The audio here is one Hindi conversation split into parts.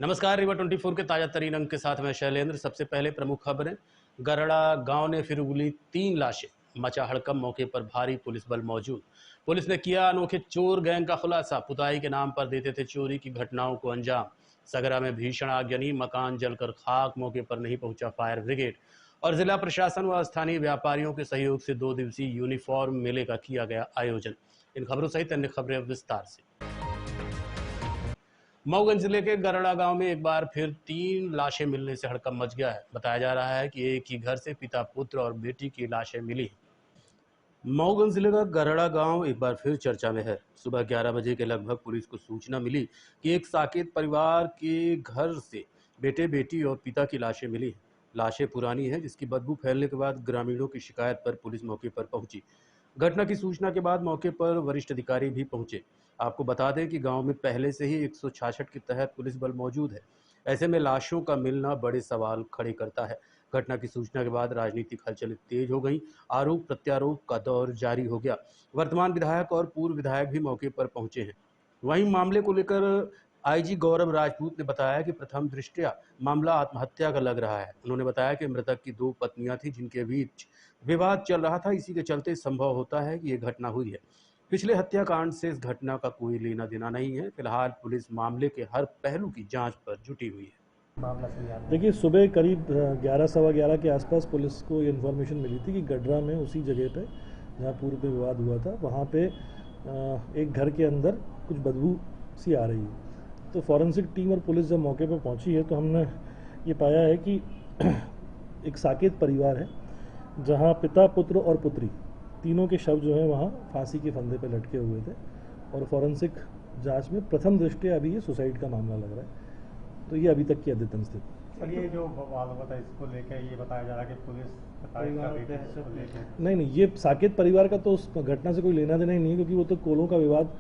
नमस्कार। रीवा 24 के ताजा तरीन अंक के साथ मैं शैलेंद्र। सबसे पहले प्रमुख खबरें। गरड़ा गांव ने फिर उगली 3 लाशें, मचा हड़कंप, मौके पर भारी पुलिस बल मौजूद। पुलिस ने किया अनोखे चोर गैंग का खुलासा, पुताई के नाम पर देते थे चोरी की घटनाओं को अंजाम। सगरा में भीषण आगजनी, मकान जलकर खाक, मौके पर नहीं पहुंचा फायर ब्रिगेड। और जिला प्रशासन व स्थानीय व्यापारियों के सहयोग से 2 दिवसीय यूनिफॉर्म मेले का किया गया आयोजन। इन खबरों सहित अन्य खबरें अब विस्तार से। मऊगंज जिले के गरड़ा गांव में एक बार फिर 3 लाशें मिलने से हड़कंप मच गया है। बताया जा रहा है कि एक ही घर से पिता, पुत्र और बेटी की लाशें मिली हैं। मऊगंज जिले का गरड़ा गांव एक बार फिर चर्चा में है। सुबह 11 बजे के लगभग पुलिस को सूचना मिली कि एक साकेत परिवार के घर से बेटे, बेटी और पिता की लाशें मिली हैं। लाशें पुरानी हैं, जिसकी बदबू फैलने के बाद ग्रामीणों की शिकायत पर पुलिस मौके पर पहुंची। घटना की सूचना के बाद मौके पर वरिष्ठ अधिकारी भी पहुंचे। आपको बता दें कि गांव में पहले से ही 166 के तहत पुलिस बल मौजूद है। ऐसे में लाशों का मिलना बड़े सवाल खड़े करता है। घटना की सूचना के बाद राजनीतिक हलचलें तेज हो गई। आरोप प्रत्यारोप का दौर जारी हो गया। वर्तमान विधायक और पूर्व विधायक भी मौके पर पहुंचे हैं। वहीं मामले को लेकर आईजी गौरव राजपूत ने बताया कि प्रथम दृष्टया मामला आत्महत्या का लग रहा है। उन्होंने बताया कि मृतक की 2 पत्नियां थी, जिनके बीच विवाद चल रहा था। इसी के चलते संभव होता है कि ये घटना हुई है। पिछले हत्याकांड से इस घटना का कोई लेना देना नहीं है। फिलहाल पुलिस मामले के हर पहलू की जांच पर जुटी हुई है। देखिए, सुबह करीब 11 सवा 11 के आसपास पुलिस को ये इन्फॉर्मेशन मिली थी कि गडरा में उसी जगह पे जहाँ पूर्व में विवाद हुआ था, वहाँ पे एक घर के अंदर कुछ बदबू सी आ रही है। तो फॉरेंसिक टीम और पुलिस जब मौके पर पहुंची है तो हमने ये पाया है कि एक साकेत परिवार है, जहाँ पिता, पुत्र और पुत्री तीनों के शव जो हैं वहाँ फांसी के फंदे पर लटके हुए थे। और फॉरेंसिक जांच में प्रथम दृष्टया अभी ये सुसाइड का मामला लग रहा है। तो ये अभी तक की अद्यतन स्थिति। सर, ये जो वाद हुआ था इसको लेकर ये बताया जा रहा है कि पुलिस नहीं, ये साकेत परिवार का तो उस घटना से कोई लेना देना ही नहीं है, क्योंकि वो तो कोलों का विवाद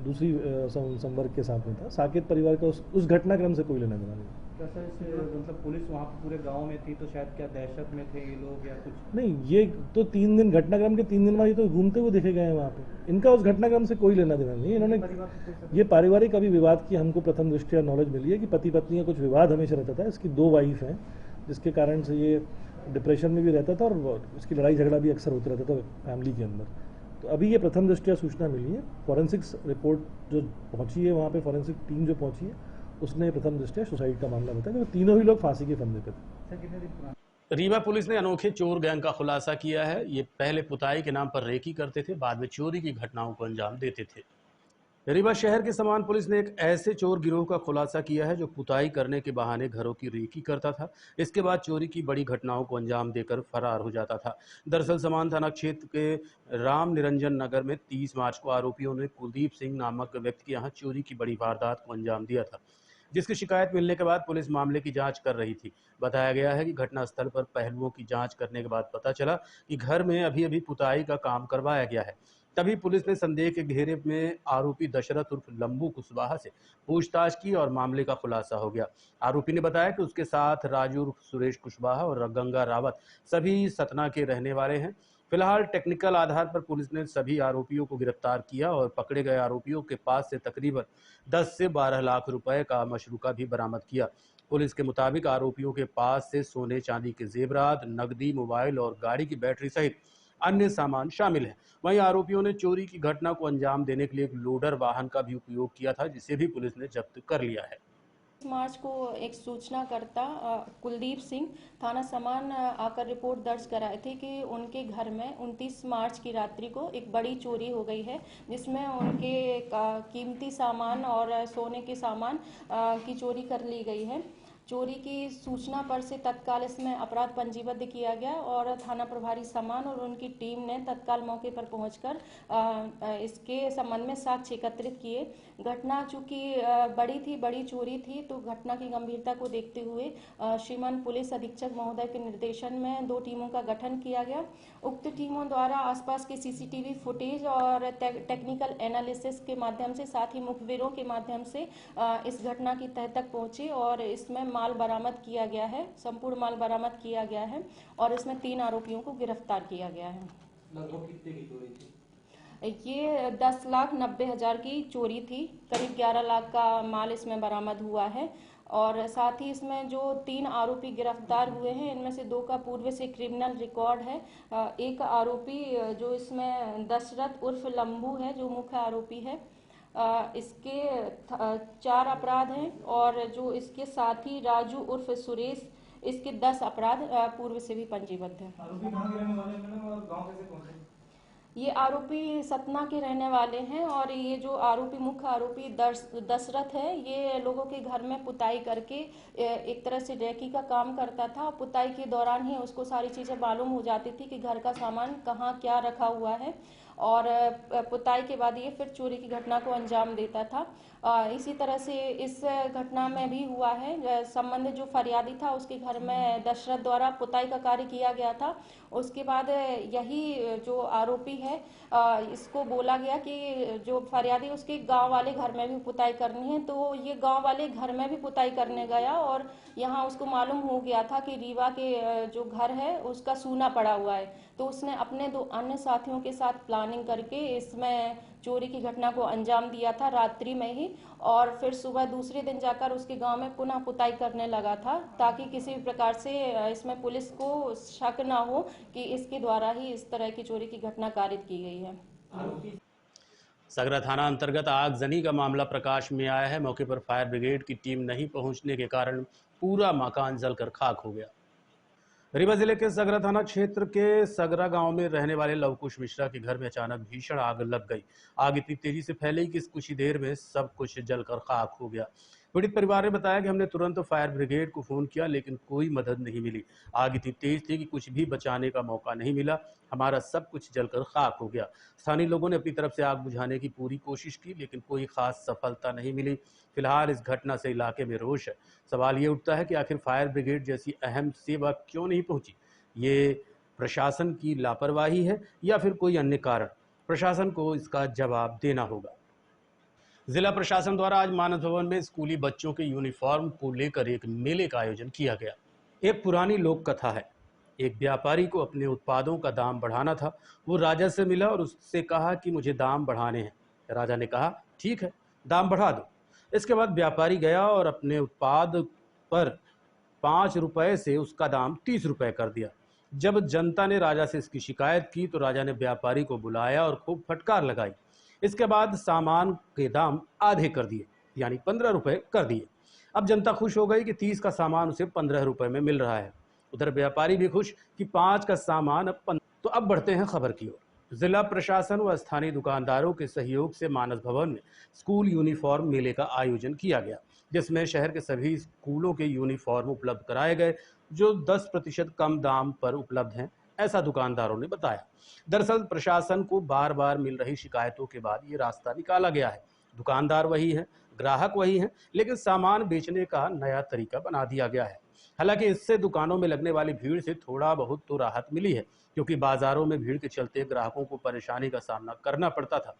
दूसरी संवर्ग के साथ में था। साकेत परिवार का उस घटनाक्रम से कोई लेना देना नहीं। कैसे मतलब पुलिस वहाँ पर पूरे गांव में थी तो शायद क्या दहशत में थे ये लोग या कुछ? नहीं, ये तो 3 दिन घटनाक्रम के 3 दिन बाद ये तो घूमते हुए देखे गए हैं वहाँ पे। इनका उस घटनाक्रम से कोई लेना देना नहीं है। इन्होंने ये पारिवारिक अभी विवाद की हमको प्रथम दृष्टया नॉलेज मिली है कि पति पत्नी का कुछ विवाद हमेशा रहता था। इसकी 2 वाइफ हैं, जिसके कारण से ये डिप्रेशन में भी रहता था और इसकी लड़ाई झगड़ा भी अक्सर होता रहता था फैमिली के अंदर। तो अभी ये प्रथम दृष्टया सूचना मिली है। फॉरेंसिक्स रिपोर्ट जो पहुंची है वहाँ पे, फॉरेंसिक टीम जो पहुंची है, उसने प्रथम दृष्टया सुसाइड का मामला बताया, क्योंकि तीनों ही लोग फांसी के फंदे पे थे। रीवा पुलिस ने अनोखे चोर गैंग का खुलासा किया है। ये पहले पुताई के नाम पर रेकी करते थे, बाद में चोरी की घटनाओं को अंजाम देते थे। रीवा शहर के समान पुलिस ने एक ऐसे चोर गिरोह का खुलासा किया है जो पुताई करने के बहाने घरों की रेकी करता था। इसके बाद चोरी की बड़ी घटनाओं को अंजाम देकर फरार हो जाता था। दरअसल समान थाना क्षेत्र के राम निरंजन नगर में 30 मार्च को आरोपियों ने कुलदीप सिंह नामक व्यक्ति के यहाँ चोरी की बड़ी वारदात को अंजाम दिया था, जिसकी शिकायत मिलने के बाद पुलिस मामले की जांच कर रही थी। बताया गया है कि घटनास्थल पर पहलुओं की जांच करने के बाद पता चला कि घर में अभी पुताई का काम करवाया गया है। तभी पुलिस ने संदेह के घेरे में आरोपी दशरथ उर्फ लंबू कुशवाहा से पूछताछ की और मामले का खुलासा हो गया। आरोपी ने बताया कि उसके साथ राजू उर्फ सुरेश कुशवाहा और गंगा रावत सभी सतना के रहने वाले हैं। फिलहाल टेक्निकल आधार पर पुलिस ने सभी आरोपियों को गिरफ्तार किया और पकड़े गए आरोपियों के पास से तकरीबन 10 से 12 लाख रुपए का मशरूका भी बरामद किया। पुलिस के मुताबिक आरोपियों के पास से सोने चांदी के जेवरात, नकदी, मोबाइल और गाड़ी की बैटरी सहित अन्य सामान शामिल है। वहीं आरोपियों ने चोरी की घटना को अंजाम देने के लिए एक लोडर वाहन का भी उपयोग किया था, जिसे भी पुलिस ने जब्त कर लिया है। मार्च को एक सूचनाकर्ता कुलदीप सिंह थाना समान आकर रिपोर्ट दर्ज कराए थे कि उनके घर में 29 मार्च की रात्रि को एक बड़ी चोरी हो गई है, जिसमें उनके कीमती सामान और सोने के सामान की चोरी कर ली गई है। चोरी की सूचना पर से तत्काल इसमें अपराध पंजीबद्ध किया गया और थाना प्रभारी समान और उनकी टीम ने तत्काल मौके पर पहुंचकर इसके संबंध में साक्ष्य एकत्रित किए। घटना चूंकि बड़ी चोरी थी, तो घटना की गंभीरता को देखते हुए श्रीमान पुलिस अधीक्षक महोदय के निर्देशन में 2 टीमों का गठन किया गया। उक्त टीमों द्वारा आसपास के सीसीटीवी फुटेज और टेक्निकल एनालिसिस के माध्यम से, साथ ही मुखबिरों के माध्यम से इस घटना की तह तक पहुंचे और इसमें माल बरामद किया गया है, संपूर्ण माल बरामद किया गया है और इसमें 3 आरोपियों को गिरफ्तार किया गया है। लगभग कितने की चोरी थी? ये 10,90,000 की चोरी थी। करीब 11 लाख का माल इसमें बरामद हुआ है और साथ ही इसमें जो 3 आरोपी गिरफ्तार हुए हैं, इनमें से 2 का पूर्व से क्रिमिनल रिकॉर्ड है। एक आरोपी जो इसमें दशरथ उर्फ लंबू है, जो मुख्य आरोपी है, इसके 4 अपराध हैं और जो इसके साथी राजू उर्फ सुरेश, इसके 10 अपराध पूर्व से भी पंजीबद्ध हैं। आरोपी कहाँ के रहने वाले हैं और गांव कैसे पहुंचे? ये आरोपी सतना के रहने वाले हैं और ये जो आरोपी मुख्य आरोपी दशरथ है, ये लोगों के घर में पुताई करके एक तरह से रेकी का काम करता था। पुताई के दौरान ही उसको सारी चीज़ें मालूम हो जाती थी कि घर का सामान कहाँ क्या रखा हुआ है और पुताई के बाद ये फिर चोरी की घटना को अंजाम देता था। इसी तरह से इस घटना में भी हुआ है। संबंधित जो फरियादी था उसके घर में दशरथ द्वारा पुताई का कार्य किया गया था। उसके बाद यही जो आरोपी है, इसको बोला गया कि जो फरियादी उसके गांव वाले घर में भी पुताई करनी है, तो ये गांव वाले घर में भी पुताई करने गया और यहाँ उसको मालूम हो गया था कि रीवा के जो घर है उसका सूना पड़ा हुआ है, तो उसने अपने 2 अन्य साथियों के साथ प्लानिंग करके इसमें चोरी की घटना को अंजाम दिया था रात्रि में ही, और फिर सुबह दूसरे दिन जाकर उसके गांव में पुनः पुताई करने लगा था ताकि किसी भी प्रकार से इसमें पुलिस को शक ना हो कि इसके द्वारा ही इस तरह की चोरी की घटना कारित की गई है। सगरा थाना अंतर्गत आगजनी का मामला प्रकाश में आया है। मौके पर फायर ब्रिगेड की टीम नहीं पहुंचने के कारण पूरा मकान जलकर खाक हो गया। रीवा जिले के सगरा थाना क्षेत्र के सगरा गांव में रहने वाले लवकुश मिश्रा के घर में अचानक भीषण आग लग गई। आग इतनी तेजी से फैली कि कुछ ही देर में सब कुछ जलकर खाक हो गया। पीड़ित परिवार ने बताया कि हमने तुरंत फायर ब्रिगेड को फोन किया लेकिन कोई मदद नहीं मिली। आग इतनी तेज थी कि कुछ भी बचाने का मौका नहीं मिला। हमारा सब कुछ जलकर खाक हो गया। स्थानीय लोगों ने अपनी तरफ से आग बुझाने की पूरी कोशिश की लेकिन कोई खास सफलता नहीं मिली। फिलहाल इस घटना से इलाके में रोष है। सवाल ये उठता है कि आखिर फायर ब्रिगेड जैसी अहम सेवा क्यों नहीं पहुंची? ये प्रशासन की लापरवाही है या फिर कोई अन्य कारण? प्रशासन को इसका जवाब देना होगा। जिला प्रशासन द्वारा आज मानस भवन में स्कूली बच्चों के यूनिफॉर्म को लेकर एक मेले का आयोजन किया गया। एक पुरानी लोक कथा है। एक व्यापारी को अपने उत्पादों का दाम बढ़ाना था। वो राजा से मिला और उससे कहा कि मुझे दाम बढ़ाने हैं। राजा ने कहा ठीक है, दाम बढ़ा दो। इसके बाद व्यापारी गया और अपने उत्पाद पर 5 रुपए से उसका दाम 30 रुपए कर दिया। जब जनता ने राजा से इसकी शिकायत की तो राजा ने व्यापारी को बुलाया और खूब फटकार लगाई। इसके बाद सामान के दाम आधे कर दिए, यानी 15 रुपए कर दिए। अब जनता खुश हो गई कि 30 का सामान उसे 15 रुपए में मिल रहा है। उधर व्यापारी भी खुश कि 5 का सामान अब 15। तो अब बढ़ते हैं खबर की ओर। जिला प्रशासन व स्थानीय दुकानदारों के सहयोग से मानस भवन में स्कूल यूनिफॉर्म मेले का आयोजन किया गया, जिसमें शहर के सभी स्कूलों के यूनिफॉर्म उपलब्ध कराए गए जो 10% कम दाम पर उपलब्ध हैं, ऐसा दुकानदारों ने बताया। दरअसल प्रशासन को बार बार मिल रही शिकायतों के बाद ये रास्ता निकाला गया है। दुकानदार वही है, ग्राहक वही है, लेकिन सामान बेचने का नया तरीका बना दिया गया है। हालांकि इससे दुकानों में लगने वाली भीड़ से थोड़ा बहुत तो राहत मिली है, क्योंकि बाजारों में भीड़ के चलते ग्राहकों को परेशानी का सामना करना पड़ता था।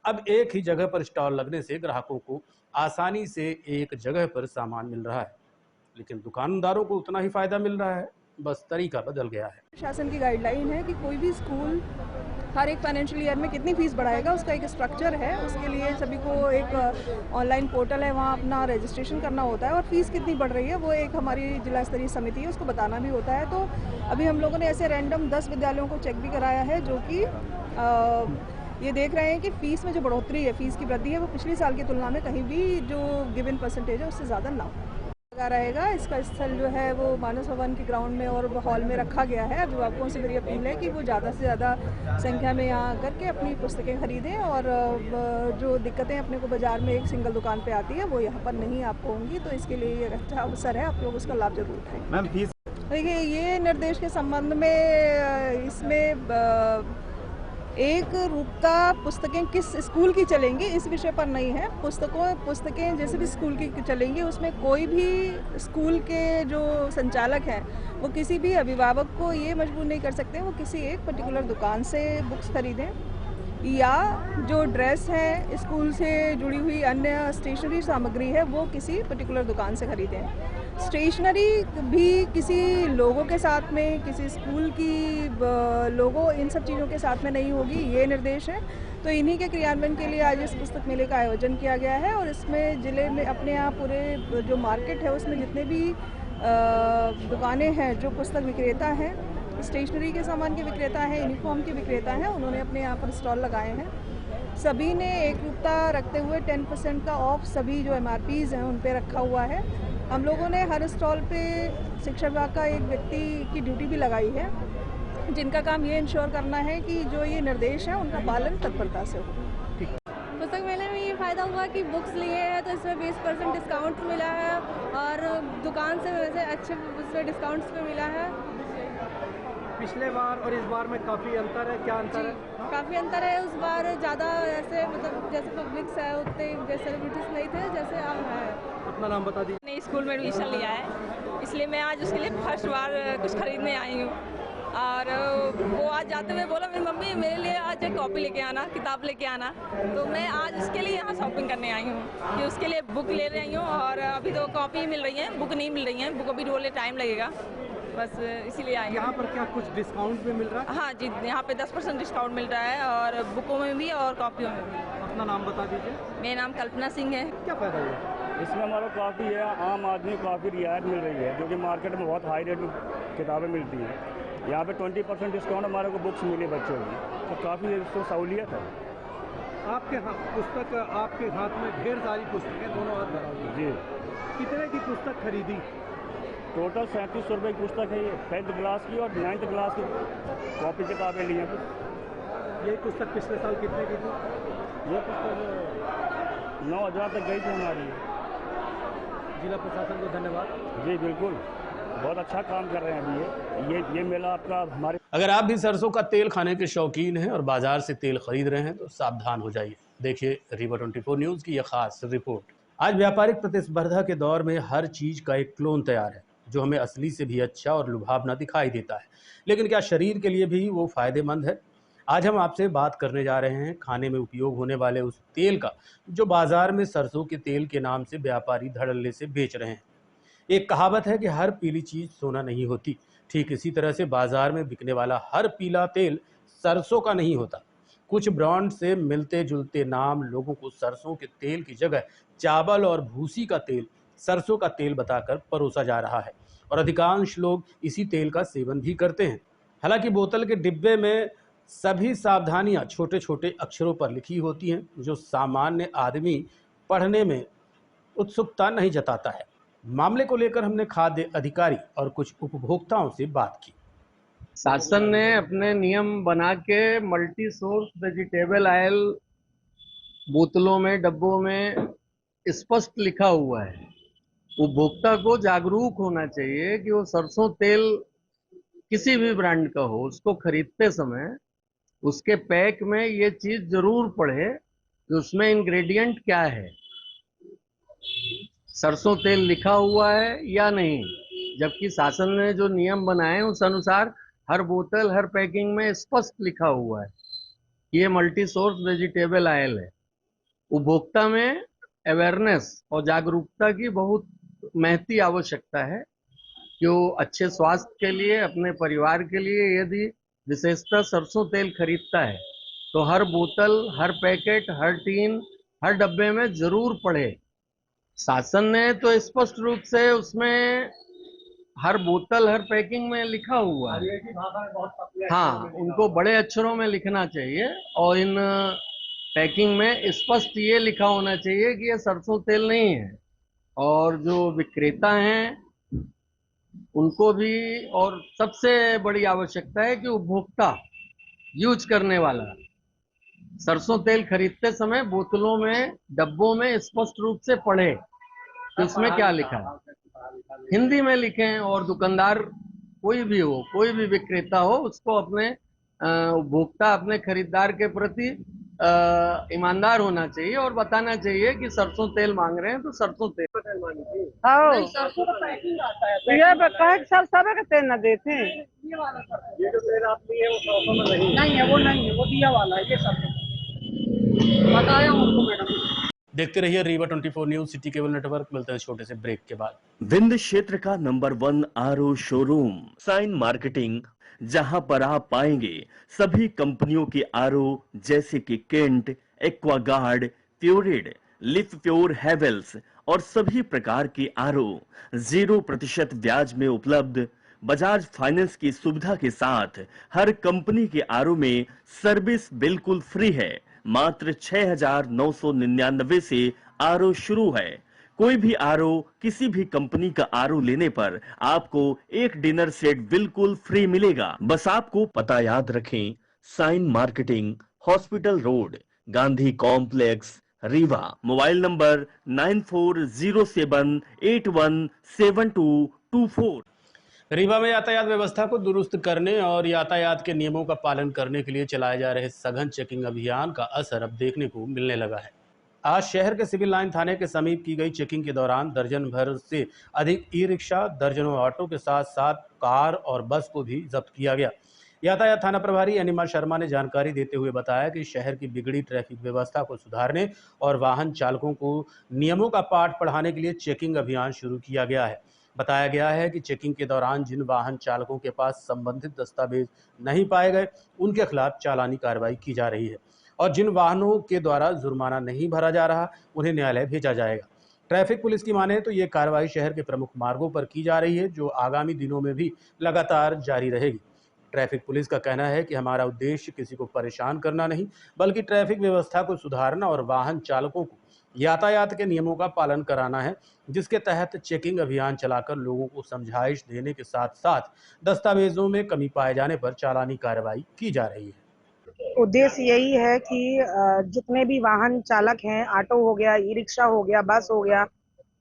अब एक ही जगह पर स्टॉल लगने से ग्राहकों को आसानी से एक जगह पर सामान मिल रहा है, लेकिन दुकानदारों को उतना ही फायदा मिल रहा है, बस तरीका बदल गया है। प्रशासन की गाइडलाइन है कि कोई भी स्कूल हर एक फाइनेंशियल ईयर में कितनी फीस बढ़ाएगा, उसका एक स्ट्रक्चर है। उसके लिए सभी को एक ऑनलाइन पोर्टल है, वहाँ अपना रजिस्ट्रेशन करना होता है और फीस कितनी बढ़ रही है वो एक हमारी जिला स्तरीय समिति है, उसको बताना भी होता है। तो अभी हम लोगों ने ऐसे रैंडम 10 विद्यालयों को चेक भी कराया है जो कि ये देख रहे हैं कि फीस में जो बढ़ोतरी है, फीस की वृद्धि है, वो पिछले साल की तुलना में कहीं भी जो गिवन परसेंटेज है उससे ज़्यादा ना लगा रहेगा। इसका स्थल जो है वो मानस भवन के ग्राउंड में और हॉल में रखा गया है। अभिभावकों से मेरी अपील है कि वो ज़्यादा से ज़्यादा संख्या में यहाँ आकर के अपनी पुस्तकें खरीदें और जो दिक्कतें अपने को बाज़ार में एक सिंगल दुकान पे आती है वो यहाँ पर नहीं आपको होंगी। तो इसके लिए ये अच्छा अवसर है, आप लोग उसका लाभ जरूर उठाएं। मैम फीस देखिए, ये निर्देश के संबंध में इसमें एक रूपता पुस्तकें किस स्कूल की चलेंगी इस विषय पर नहीं है। पुस्तकें जैसे भी स्कूल की चलेंगी, उसमें कोई भी स्कूल के जो संचालक हैं वो किसी भी अभिभावक को ये मजबूर नहीं कर सकते वो किसी एक पर्टिकुलर दुकान से बुक्स खरीदें। या जो ड्रेस है, स्कूल से जुड़ी हुई अन्य स्टेशनरी सामग्री है, वो किसी पर्टिकुलर दुकान से खरीदें। स्टेशनरी भी किसी लोगों के साथ में, किसी स्कूल की लोगो, इन सब चीज़ों के साथ में नहीं होगी, ये निर्देश है। तो इन्हीं के क्रियान्वयन के लिए आज इस पुस्तक मेले का आयोजन किया गया है और इसमें ज़िले में अपने यहाँ पूरे जो मार्केट है उसमें जितने भी दुकानें हैं, जो पुस्तक विक्रेता हैं, स्टेशनरी के सामान के विक्रेता हैं, यूनिफॉर्म के विक्रेता हैं, उन्होंने अपने यहाँ पर स्टॉल लगाए हैं। सभी ने एकरूपता रखते हुए 10% का ऑफ सभी जो MRPs हैं उन पे रखा हुआ है। हम लोगों ने हर स्टॉल पे शिक्षा विभाग का एक व्यक्ति की ड्यूटी भी लगाई है, जिनका काम ये इंश्योर करना है कि जो ये निर्देश हैं उनका पालन तत्परता से हो। पुस्तक मेले में ये फ़ायदा हुआ कि बुक्स लिए हैं तो इसमें 20% डिस्काउंट मिला है और दुकान से वैसे अच्छे उसमें डिस्काउंट्स पे मिला है। पिछले बार और इस बार में काफ़ी अंतर है, क्या अंतर है? काफ़ी अंतर है, उस बार ज़्यादा ऐसे मतलब जैसे पब्लिक्स है उतने जैसे सेलिब्रिटीज़ नहीं थे जैसे अब है। अपना नाम बता दीजिए। मैंने स्कूल में एडमिशन लिया है, इसलिए मैं आज उसके लिए फर्स्ट बार कुछ खरीदने आई हूँ। और वो आज जाते हुए बोला मेरी मम्मी मेरे लिए आज एक कॉपी लेके आना, किताब लेके आना, तो मैं आज उसके लिए यहाँ शॉपिंग करने आई हूँ कि उसके लिए बुक ले रही हूँ। और अभी तो कॉपी मिल रही है, बुक नहीं मिल रही है, बुक अभी रोलने टाइम लगेगा, बस इसीलिए आई। यहाँ पर क्या कुछ डिस्काउंट भी मिल रहा है? हाँ जी, यहाँ पे 10% डिस्काउंट मिल रहा है और बुकों में भी और कॉपियों में भी। अपना नाम बता दीजिए। मेरा नाम कल्पना सिंह है। क्या फायदा हुआ? इसमें हमारा काफ़ी है, आम आदमी काफ़ी रियायत मिल रही है, जो कि मार्केट में बहुत हाई रेट में किताबें मिलती हैं। यहाँ पे 20% डिस्काउंट हमारे को बुक्स मिली बच्चों की, तो काफ़ी इसको सहूलियत है। आपके पुस्तक, आपके हाथ में ढेर सारी पुस्तकें, दोनों हाथ भरा हुआ है। जी, कितने की पुस्तक खरीदी? टोटल 3700 रुपये की पुस्तक है ये, 10th क्लास की और 9th क्लास की कॉपी किताबें ली हैं। ये पुस्तक पिछले साल कितने की थी? ये पुस्तक 9000 तक गई थी हमारी। जिला प्रशासन को धन्यवाद। जी बिल्कुल, बहुत अच्छा काम कर रहे हैं अभी ये मेला आपका हमारे। अगर आप भी सरसों का तेल खाने के शौकीन हैं और बाजार से तेल खरीद रहे हैं तो सावधान हो जाइए। देखिए रीवा 24 न्यूज़ की यह खास रिपोर्ट। आज व्यापारिक प्रतिस्पर्धा के दौर में हर चीज़ का एक क्लोन तैयार है जो हमें असली से भी अच्छा और लुभावना दिखाई देता है, लेकिन क्या शरीर के लिए भी वो फ़ायदेमंद है? आज हम आपसे बात करने जा रहे हैं खाने में उपयोग होने वाले उस तेल का जो बाजार में सरसों के तेल के नाम से व्यापारी धड़ल्ले से बेच रहे हैं। एक कहावत है कि हर पीली चीज़ सोना नहीं होती। ठीक इसी तरह से बाजार में बिकने वाला हर पीला तेल सरसों का नहीं होता। कुछ ब्रांड से मिलते जुलते नाम लोगों को सरसों के तेल की जगह चावल और भूसी का तेल सरसों का तेल बताकर परोसा जा रहा है और अधिकांश लोग इसी तेल का सेवन भी करते हैं। हालांकि बोतल के डिब्बे में सभी सावधानियां छोटे छोटे अक्षरों पर लिखी होती हैं जो सामान्य आदमी पढ़ने में उत्सुकता नहीं जताता है। मामले को लेकर हमने खाद्य अधिकारी और कुछ उपभोक्ताओं से बात की। शासन ने अपने नियम बना के मल्टी सोर्स वेजिटेबल ऑयल बोतलों में, डब्बों में स्पष्ट लिखा हुआ है। उपभोक्ता को जागरूक होना चाहिए कि वो सरसों तेल किसी भी ब्रांड का हो, उसको खरीदते समय उसके पैक में ये चीज जरूर पढ़े कि उसमें इंग्रेडिएंट क्या है, सरसों तेल लिखा हुआ है या नहीं। जबकि शासन ने जो नियम बनाए उस अनुसार हर बोतल, हर पैकिंग में स्पष्ट लिखा हुआ है ये मल्टी सोर्स वेजिटेबल ऑयल है। उपभोक्ता में अवेयरनेस और जागरूकता की बहुत महती आवश्यकता है कि वो अच्छे स्वास्थ्य के लिए, अपने परिवार के लिए यदि विशेषतः सरसों तेल खरीदता है तो हर बोतल, हर पैकेट, हर टीन, हर डब्बे में जरूर पढ़े। शासन ने तो स्पष्ट रूप से उसमें हर बोतल, हर पैकिंग में लिखा हुआ है। हाँ, उनको बड़े अक्षरों में लिखना चाहिए और इन पैकिंग में स्पष्ट ये लिखा होना चाहिए कि ये सरसों तेल नहीं है। और जो विक्रेता हैं उनको भी, और सबसे बड़ी आवश्यकता है कि उपभोक्ता यूज करने वाला सरसों तेल खरीदते समय बोतलों में, डब्बों में स्पष्ट रूप से पढ़े कि उसमें क्या लिखा है, हिंदी में लिखें। और दुकानदार कोई भी हो, कोई भी विक्रेता हो, उसको अपने उपभोक्ता, अपने खरीदार के प्रति ईमानदार होना चाहिए और बताना चाहिए कि सरसों तेल मांग रहे हैं तो सरसों तेल सरसों का पैकिंग आता है, ये कहे सर सबे का तेल न देते हैं। ये जो तेल आप लिए वो सरसों में नहीं है, वो नहीं है, वो दिया वाला है, ये सरसों बताया उनको मैडम। देखते रहिए Rewa 24 news city cable network. मिलते हैं छोटे से ब्रेक के बाद। विंध्य क्षेत्र का number 1 RO showroom Sign Marketing, जहां पर आप पाएंगे सभी कंपनियों के आरओ जैसे कि केंट, एक्वागार्ड, प्योरिड, लिफ प्योर, हेवेल्स और सभी प्रकार के आरओ 0% ब्याज में उपलब्ध। बजाज फाइनेंस की सुविधा के साथ हर कंपनी के आरओ में सर्विस बिल्कुल फ्री है। मात्र 6,999 से आरओ शुरू है। कोई भी आरओ किसी भी कंपनी का आरओ लेने पर आपको एक डिनर सेट बिल्कुल फ्री मिलेगा। बस आपको पता याद रखें, Sign Marketing, hospital road, Gandhi complex, Rewa. Mobile number 9407817224। Rewa में यातायात व्यवस्था को दुरुस्त करने और यातायात के नियमों का पालन करने के लिए चलाए जा रहे सघन चेकिंग अभियान का असर अब देखने को मिलने लगा है। आज शहर के सिविल लाइन थाने के समीप की गई चेकिंग के दौरान दर्जन भर से अधिक ई रिक्शा, दर्जनों ऑटो के साथ साथ कार और बस को भी जब्त किया गया। यातायात थाना प्रभारी अनिमा शर्मा ने जानकारी देते हुए बताया कि शहर की बिगड़ी ट्रैफिक व्यवस्था को सुधारने और वाहन चालकों को नियमों का पाठ पढ़ाने के लिए चेकिंग अभियान शुरू किया गया है। बताया गया है कि चेकिंग के दौरान जिन वाहन चालकों के पास संबंधित दस्तावेज नहीं पाए गए, उनके खिलाफ चालानी कार्रवाई की जा रही है और जिन वाहनों के द्वारा जुर्माना नहीं भरा जा रहा, उन्हें न्यायालय भेजा जाएगा। ट्रैफिक पुलिस की माने तो ये कार्रवाई शहर के प्रमुख मार्गों पर की जा रही है, जो आगामी दिनों में भी लगातार जारी रहेगी। ट्रैफिक पुलिस का कहना है कि हमारा उद्देश्य किसी को परेशान करना नहीं, बल्कि ट्रैफिक व्यवस्था को सुधारना और वाहन चालकों को यातायात के नियमों का पालन कराना है, जिसके तहत चेकिंग अभियान चलाकर लोगों को समझाइश देने के साथ साथ दस्तावेजों में कमी पाए जाने पर चालानी कार्रवाई की जा रही है। उद्देश्य यही है कि जितने भी वाहन चालक हैं, ऑटो हो गया, ई रिक्शा हो गया, बस हो गया,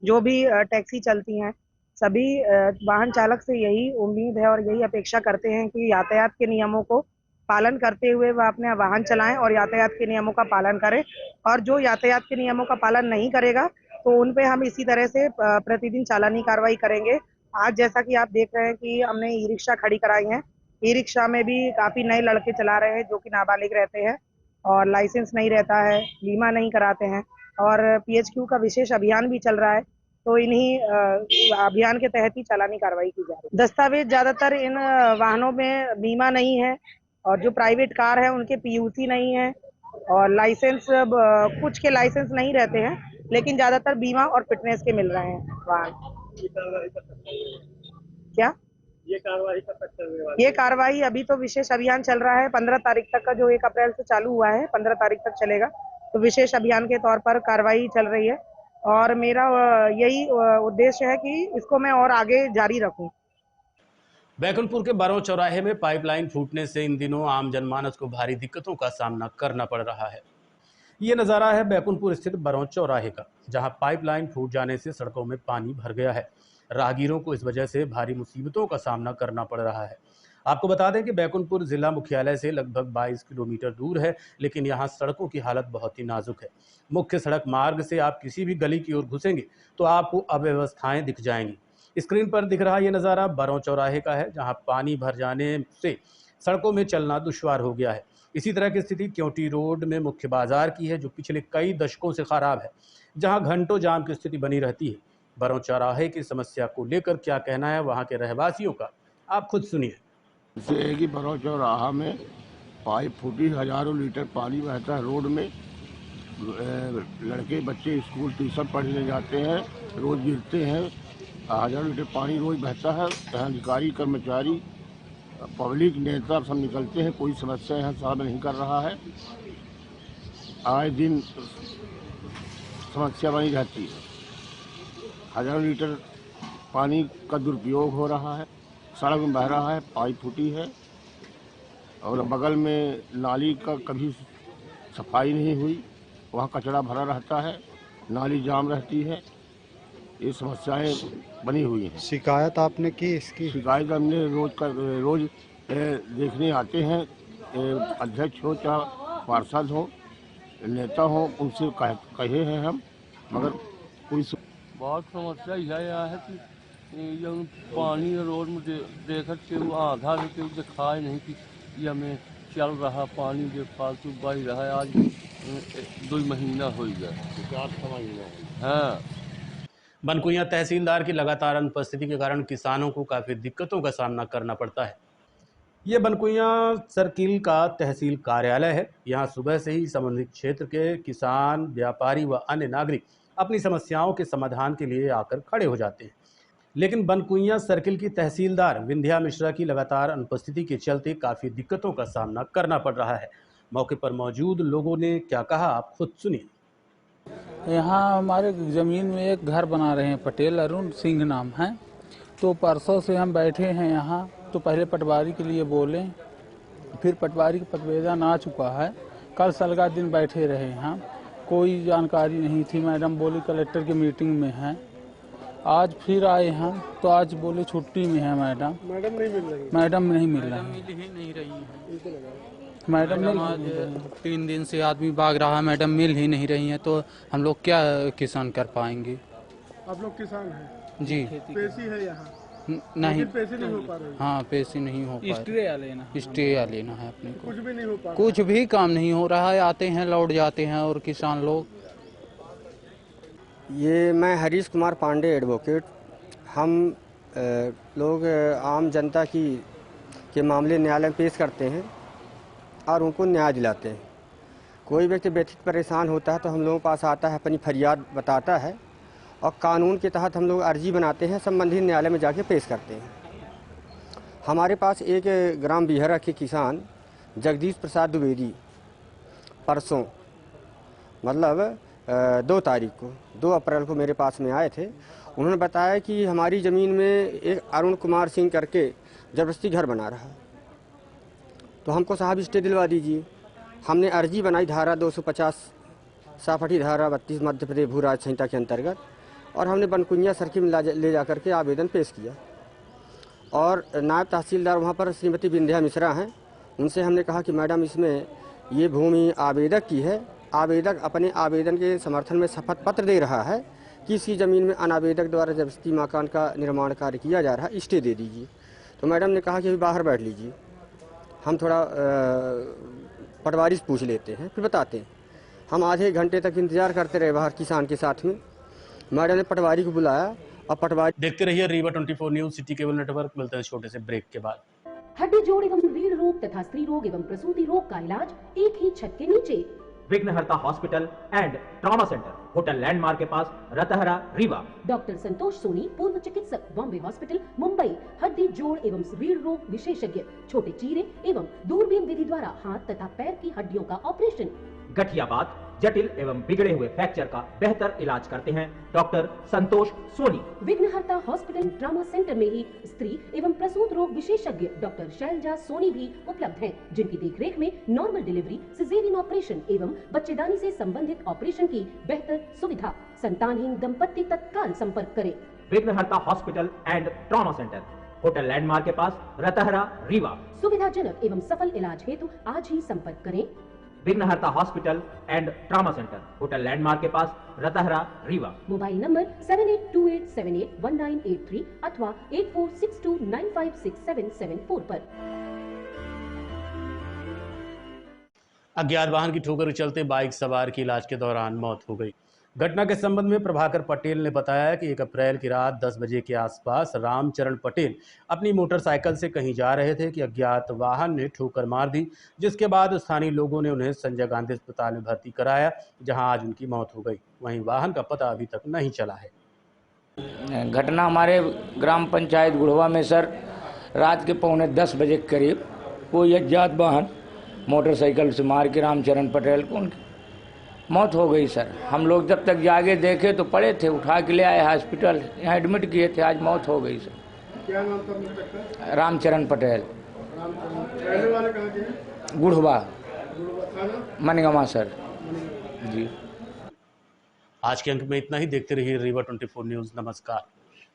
जो भी टैक्सी चलती हैं, सभी वाहन चालक से यही उम्मीद है और यही अपेक्षा करते हैं कि यातायात के नियमों को पालन करते हुए वह अपने वाहन चलाएं और यातायात के नियमों का पालन करें। और जो यातायात के नियमों का पालन नहीं करेगा तो उन पे हम इसी तरह से प्रतिदिन चालानी कार्रवाई करेंगे। आज जैसा कि आप देख रहे हैं कि हमने ई रिक्शा खड़ी कराई है। ई रिक्शा में भी काफी नए लड़के चला रहे हैं जो कि नाबालिग रहते हैं और लाइसेंस नहीं रहता है, बीमा नहीं कराते हैं और PHQ का विशेष अभियान भी चल रहा है, तो इन्हीं अभियान के तहत ही चालानी कार्रवाई की जा रही है। दस्तावेज ज्यादातर इन वाहनों में बीमा नहीं है और जो प्राइवेट कार है उनके PUC नहीं है और लाइसेंस कुछ के लाइसेंस नहीं रहते हैं, लेकिन ज्यादातर बीमा और फिटनेस के मिल रहे हैं वाहन। क्या ये कार्रवाई अभी तो विशेष अभियान चल रहा है 15 तारीख तक का, जो 1 अप्रैल से चालू हुआ है 15 तारीख तक चलेगा, तो विशेष अभियान के तौर पर कार्रवाई चल रही है और मेरा यही उद्देश्य है कि इसको मैं और आगे जारी रखूं। बैकुंठपुर के बरौं चौराहे में पाइपलाइन फूटने से इन दिनों आम जनमानस को भारी दिक्कतों का सामना करना पड़ रहा है। ये नज़ारा है बैकुंठपुर स्थित बरौं चौराहे का, जहां पाइपलाइन फूट जाने से सड़कों में पानी भर गया है। राहगीरों को इस वजह से भारी मुसीबतों का सामना करना पड़ रहा है। आपको बता दें कि बैकुंठपुर जिला मुख्यालय से लगभग 22 किलोमीटर दूर है, लेकिन यहाँ सड़कों की हालत बहुत ही नाजुक है। मुख्य सड़क मार्ग से आप किसी भी गली की ओर घुसेंगे तो आपको अव्यवस्थाएं दिख जाएंगी। स्क्रीन पर दिख रहा ये नज़ारा बरौं चौराहे का है, जहाँ पानी भर जाने से सड़कों में चलना दुश्वार हो गया है। इसी तरह की स्थिति क्योंटी रोड में मुख्य बाजार की है, जो पिछले कई दशकों से खराब है, जहाँ घंटों जाम की स्थिति बनी रहती है। बरौं चौराहे की समस्या को लेकर क्या कहना है वहाँ के रहवासियों का, आप खुद सुनिए। जैसे कि बरौं चौराहा में पाइप फूटी, हजारों लीटर पानी बहता है रोड में। लड़के बच्चे स्कूल ट्यूशन पढ़ने जाते हैं, रोज गिरते हैं, हजारों लीटर पानी रोज बहता है। अधिकारी, कर्मचारी, पब्लिक, नेता सब निकलते हैं, कोई समस्या यहाँ सॉल्व नहीं कर रहा है। आए दिन समस्या बनी रहती है, हजारों लीटर पानी का दुरुपयोग हो रहा है, सड़क में बह रहा है, पाइप फूटी है और बगल में नाली का कभी सफाई नहीं हुई, वहाँ कचरा भरा रहता है, नाली जाम रहती है। ये समस्याएं बनी हुई हैं। शिकायत आपने की इसकी? शिकायत हमने रोज देखने आते हैं, अध्यक्ष हो चाहे पार्षद हो, नेता हो, उनसे कहे हैं हम, मगर कोई बहुत समस्या यह है कि ये पानी रोड में देखत के आधा दिखाई नहीं कि ये हमें चल रहा पानी जो फालतू बह रहा है। आज 2 महीना हो गया। हाँ। बनकुइयां तहसीलदार की लगातार अनुपस्थिति के कारण किसानों को काफ़ी दिक्कतों का सामना करना पड़ता है। ये बनकुइयां सर्किल का तहसील कार्यालय है। यहाँ सुबह से ही संबंधित क्षेत्र के किसान, व्यापारी व अन्य नागरिक अपनी समस्याओं के समाधान के लिए आकर खड़े हो जाते हैं, लेकिन बनकुइयां सर्किल की तहसीलदार विंध्या मिश्रा की लगातार अनुपस्थिति के चलते काफ़ी दिक्कतों का सामना करना पड़ रहा है। मौके पर मौजूद लोगों ने क्या कहा, आप खुद सुनिए। यहाँ हमारे ज़मीन में एक घर बना रहे हैं, पटेल अरुण सिंह नाम है। तो परसों से हम बैठे हैं यहाँ। तो पहले पटवारी के लिए बोले, फिर पटवारी का प्रतिवेदन आ चुका है। कल सलगा दिन बैठे रहे यहाँ, कोई जानकारी नहीं थी। मैडम बोली कलेक्टर की मीटिंग में है। आज फिर आए हम तो आज बोले छुट्टी में है मैडम। मैडम नहीं मिल रही। मैडम नहीं मिल रही। मिल ही नहीं रही है मैडम। आज 3 दिन से आदमी भाग रहा है, मैडम मिल ही नहीं रही हैं। तो हम लोग क्या किसान कर पाएंगे? आप लोग किसान हैं जी। पेशी है यहाँ? नहीं, पैसे नहीं हो पा रहे। हाँ, पैसे नहीं हो पा रहे। स्टे लेना है अपने को। कुछ भी नहीं हो पा रहा। कुछ भी काम नहीं हो रहा है। आते हैं लौट जाते हैं और किसान लोग। ये मैं हरीश कुमार पांडे एडवोकेट। हम लोग आम जनता के मामले न्यायालय में पेश करते हैं और उनको न्याय दिलाते हैं। कोई व्यक्ति व्यथित परेशान होता है तो हम लोगों के पास आता है, अपनी फरियाद बताता है और कानून के तहत हम लोग अर्जी बनाते हैं, संबंधित न्यायालय में जाके पेश करते हैं। हमारे पास एक ग्राम बिहरा के किसान जगदीश प्रसाद द्विवेदी परसों मतलब 2 तारीख को 2 अप्रैल को मेरे पास में आए थे। उन्होंने बताया कि हमारी ज़मीन में एक अरुण कुमार सिंह करके ज़बरदस्ती घर बना रहा है, तो हमको साहब स्टे दिलवा दीजिए। हमने अर्जी बनाई धारा 250 साफटी धारा 32 मध्य प्रदेश भू राज संहिता के अंतर्गत, और हमने बनकुइयां सर्किल में ले जा करके आवेदन पेश किया। और नायब तहसीलदार वहाँ पर श्रीमती विंध्या मिश्रा हैं, उनसे हमने कहा कि मैडम इसमें ये भूमि आवेदक की है, आवेदक अपने आवेदन के समर्थन में शपथ पत्र दे रहा है कि इसी ज़मीन में अनावेदक द्वारा जबरदस्ती मकान का निर्माण कार्य किया जा रहा है, स्टे दे दीजिए। तो मैडम ने कहा कि अभी बाहर बैठ लीजिए, हम थोड़ा पटवारी से पूछ लेते हैं फिर बताते हैं। हम आधे घंटे तक इंतजार करते रहे बाहर किसान के साथ में। मैडम ने पटवारी को बुलाया और पटवारी। देखते रहिए Rewa 24 news, city cable network. मिलते हैं छोटे से ब्रेक के बाद। हड्डी जोड़ एवं रीढ़ रोग तथा स्त्री रोग एवं प्रसूति रोग का इलाज एक ही छत के नीचे। विघ्नहर्ता hospital and trauma centre, hotel landmark के पास, रतहरा, रीवा। डॉक्टर संतोष सोनी, पूर्व चिकित्सक, बॉम्बे हॉस्पिटल, मुंबई। हड्डी जोड़ एवं रीढ़ रोग विशेषज्ञ, छोटे चीरे एवं दूरबीन विधि द्वारा हाथ तथा पैर की हड्डियों का ऑपरेशन। गठियाबात, जटिल एवं बिगड़े हुए फ्रैक्चर का बेहतर इलाज करते हैं डॉक्टर संतोष सोनी। विघ्नहर्ता हॉस्पिटल ट्रॉमा सेंटर में ही स्त्री एवं प्रसूत रोग विशेषज्ञ डॉक्टर शैलजा सोनी भी उपलब्ध हैं, जिनकी देखरेख में नॉर्मल डिलीवरी, सिजेरियन ऑपरेशन एवं बच्चेदानी से संबंधित ऑपरेशन की बेहतर सुविधा। संतानहीन दंपत्ति तत्काल संपर्क करें। विघ्नहर्ता hospital and trauma centre, hotel landmark के पास, रतहरा, रीवा। सुविधाजनक एवं सफल इलाज हेतु आज ही संपर्क करें। विघ्नहर्ता hospital and trauma centre, hotel landmark के पास, रतहरा, रीवा। मोबाइल नंबर 7828781983 अथवा 8462956774 पर। अज्ञात वाहन की ठोकर के चलते बाइक सवार की इलाज के दौरान मौत हो गई। घटना के संबंध में प्रभाकर पटेल ने बताया कि 1 अप्रैल की रात 10 बजे के आसपास रामचरण पटेल अपनी मोटरसाइकिल से कहीं जा रहे थे कि अज्ञात वाहन ने ठोकर मार दी, जिसके बाद स्थानीय लोगों ने उन्हें संजय गांधी अस्पताल में भर्ती कराया, जहां आज उनकी मौत हो गई। वहीं वाहन का पता अभी तक नहीं चला है। घटना हमारे ग्राम पंचायत गुड़वा में सर रात के 9:45 बजे के करीब कोई अज्ञात वाहन मोटरसाइकिल से मार के रामचरण पटेल को उनकी मौत हो गई सर। हम लोग जब तक जागे देखे तो पड़े थे, उठा के ले आए हॉस्पिटल, यहाँ एडमिट किए थे, आज मौत हो गई सर। क्या नाम था मृतक? रामचरण पटेल। रहने वाले कहाँ के हैं? गुड़वा थाना मनगमा सर जी। आज के अंक में इतना ही। देखते रहिए रीवा 24 न्यूज़। नमस्कार।